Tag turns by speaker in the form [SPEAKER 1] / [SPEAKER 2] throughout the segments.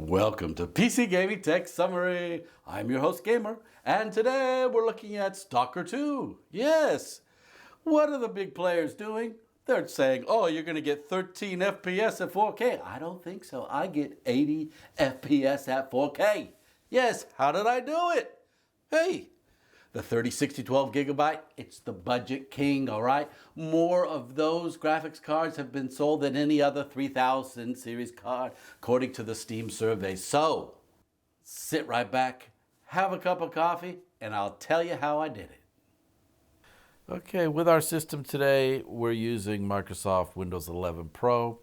[SPEAKER 1] Welcome to PC Gaming Tech Summary. I'm your host Gamer, and today we're looking at Stalker 2. Yes, what are the big players doing? They're saying, oh, you're going to get 13 FPS at 4K. I don't think so. I get 80 FPS at 4K. Yes, how did I do it? Hey, the 3060 12GB, it's the budget king, all right? More of those graphics cards have been sold than any other 3000 series card, according to the Steam survey. So, sit right back, have a cup of coffee, and I'll tell you how I did it. Okay, with our system today, we're using Microsoft Windows 11 Pro,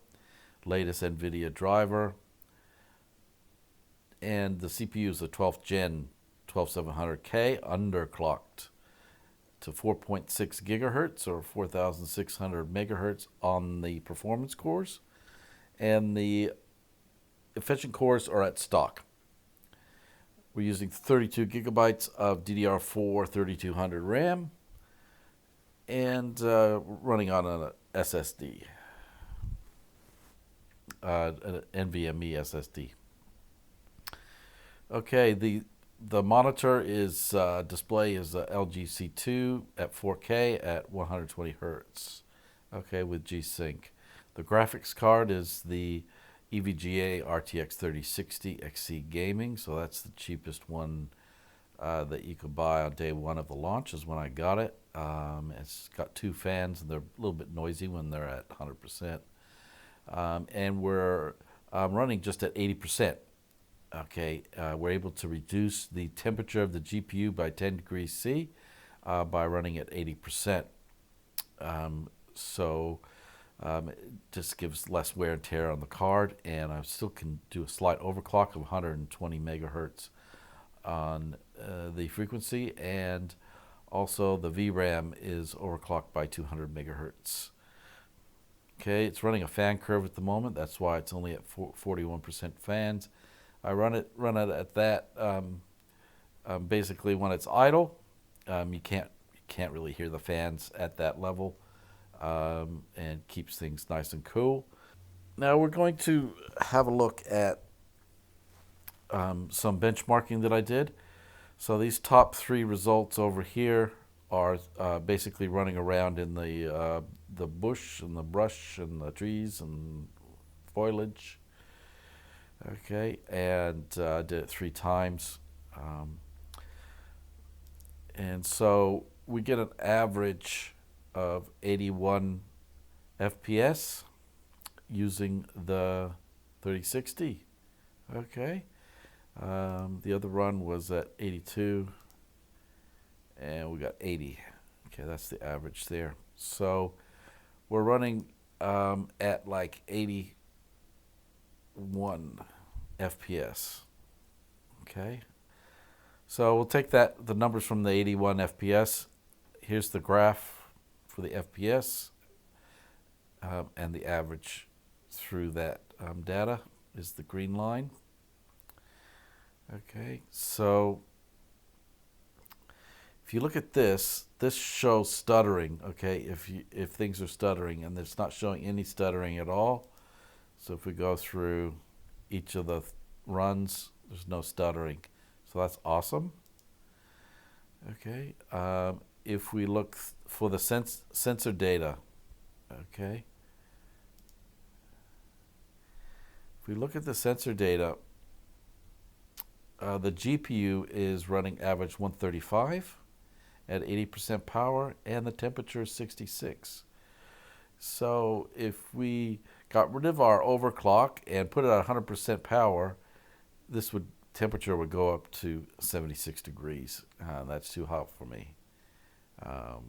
[SPEAKER 1] latest NVIDIA driver, and the CPU is a 12th gen 12700K underclocked to 4.6 gigahertz or 4600 megahertz on the performance cores, and the efficient cores are at stock. We're using 32 gigabytes of DDR4 3200 RAM and running on an SSD, an NVMe SSD. Okay, the monitor is display is a LG C2 at 4K at 120 hertz. Okay, with G-Sync. The graphics card is the EVGA RTX 3060 XC Gaming, so that's the cheapest one that you could buy on day one of the launch is when I got it. It's got two fans, and they're a little bit noisy when they're at 100%. And we're running just at 80%. Okay, we're able to reduce the temperature of the GPU by 10 degrees C by running at 80%. It just gives less wear and tear on the card, and I still can do a slight overclock of 120 megahertz on the frequency, and also the VRAM is overclocked by 200 megahertz. Okay, it's running a fan curve at the moment. That's why it's only at 41% fans. I run it at that basically when it's idle. You can't really hear the fans at that level, and keeps things nice and cool. Now we're going to have a look at some benchmarking that I did. So these top three results over here are basically running around in the bush and the brush and the trees and foliage. Okay, and did it 3 times. And so we get an average of 81 FPS using the 3060. Okay. The other run was at 82, and we got 80. Okay, that's the average there. So we're running at like 81 FPS. Okay, so we'll take the numbers from the 81 FPS. Here's the graph for the FPS, and the average through that data is the green line. Okay, so if you look at this shows stuttering. Okay, if things are stuttering, and it's not showing any stuttering at all. So if we go through each of the runs, there's no stuttering. So that's awesome. Okay, if we look for the sensor data, okay, if we look at the sensor data, the GPU is running average 135 at 80% power, and the temperature is 66. So if we got rid of our overclock and put it at 100% power, temperature would go up to 76 degrees. That's too hot for me. I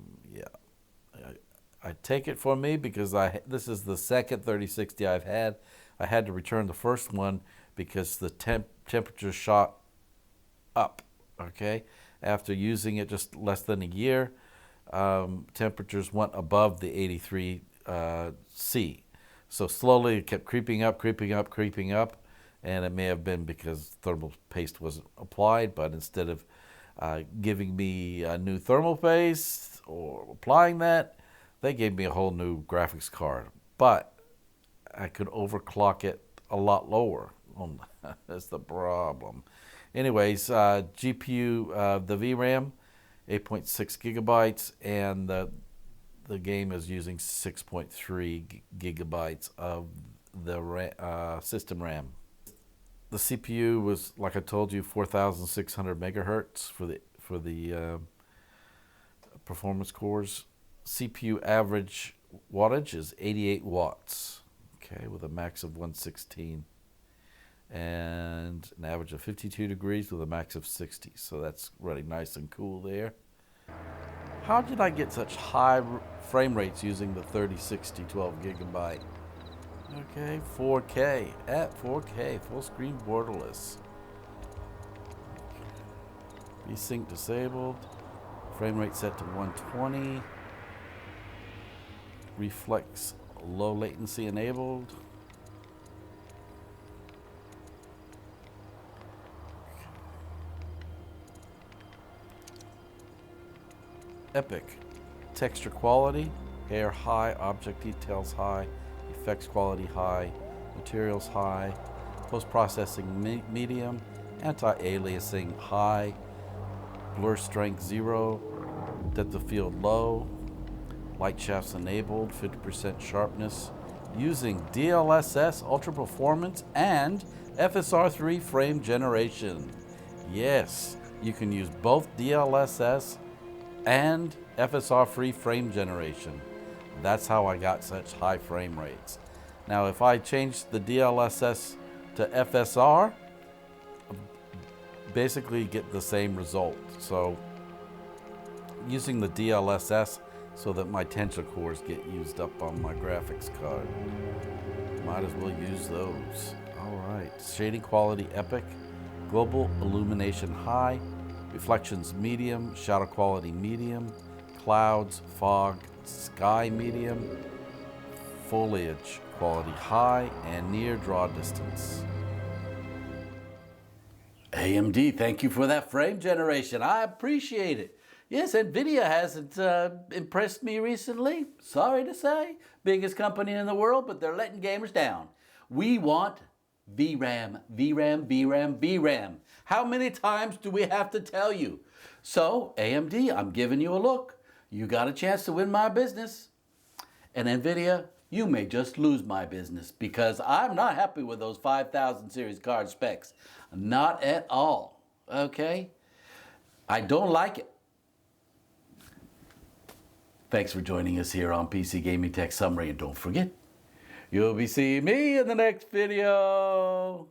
[SPEAKER 1] take it for me because this is the second 3060 I've had. I had to return the first one because the temperature shot up. Okay, after using it just less than a year, temperatures went above the 83 C. So slowly it kept creeping up, and it may have been because thermal paste wasn't applied, but instead of giving me a new thermal paste or applying that, they gave me a whole new graphics card. But I could overclock it a lot lower. Oh, that's the problem. Anyways, GPU, the VRAM, 8.6 gigabytes, and the game is using 6.3 gigabytes of the system RAM. The CPU was, like I told you, 4,600 megahertz for the performance cores. CPU average wattage is 88 watts, okay, with a max of 116, and an average of 52 degrees with a max of 60. So that's running nice and cool there. How did I get such high frame rates using the 3060 12 gigabyte? Okay, 4K, at 4K, full screen borderless. VSync disabled, frame rate set to 120, reflex low latency enabled. Epic, texture quality, hair high, object details high, effects quality high, materials high, post-processing medium, anti-aliasing high, blur strength 0, depth of field low, light shafts enabled, 50% sharpness, using DLSS ultra performance and FSR3 frame generation. Yes, you can use both DLSS and FSR3 frame generation. That's how I got such high frame rates. Now, if I change the DLSS to FSR, basically get the same result. So, using the DLSS so that my tensor cores get used up on my graphics card. Might as well use those. All right, shading quality epic, global illumination high, reflections medium, shadow quality medium, clouds, fog, sky medium, foliage quality high, and near draw distance. AMD, thank you for that frame generation. I appreciate it. Yes, NVIDIA hasn't impressed me recently. Sorry to say. Biggest company in the world, but they're letting gamers down. We want VRAM, VRAM, VRAM, VRAM. How many times do we have to tell you? So, AMD, I'm giving you a look. You got a chance to win my business. And NVIDIA, you may just lose my business because I'm not happy with those 5000 series card specs. Not at all. Okay? I don't like it. Thanks for joining us here on PC Gaming Tech Summary, and don't forget, you'll be seeing me in the next video.